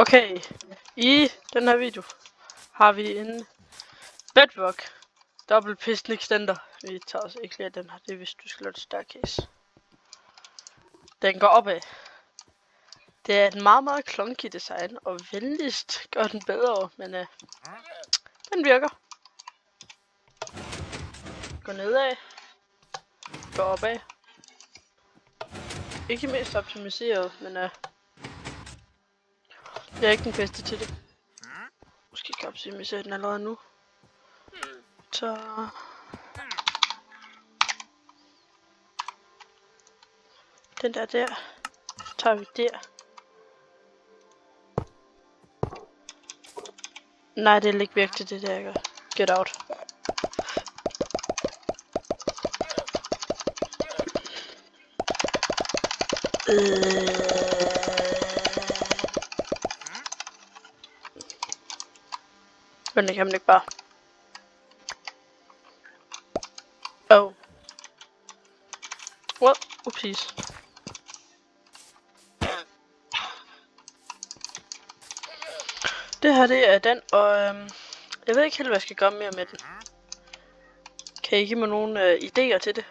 Okay, i den her video har vi en Bedrock Double Piston Extender. Vi tager også ikke lige den her, det er hvis du skal lave et staircase. Den går opad. Det er et meget clunky design, og venligst gør den bedre, men den virker. Gå nedad. Gå opad. Ikke mest optimiseret, men jeg er ikke den bedste til det. Måske kan jeg optimisere den allerede nu. Så den der, tager vi der. Nej, det er ikke virkelig det der, jeg gør. Get out. Men det kan man ikke bare. Oh. Well, oopsies. Det her, det er den, og jeg ved ikke helt, hvad jeg skal gøre mere med den. Kan I give mig nogle idéer til det?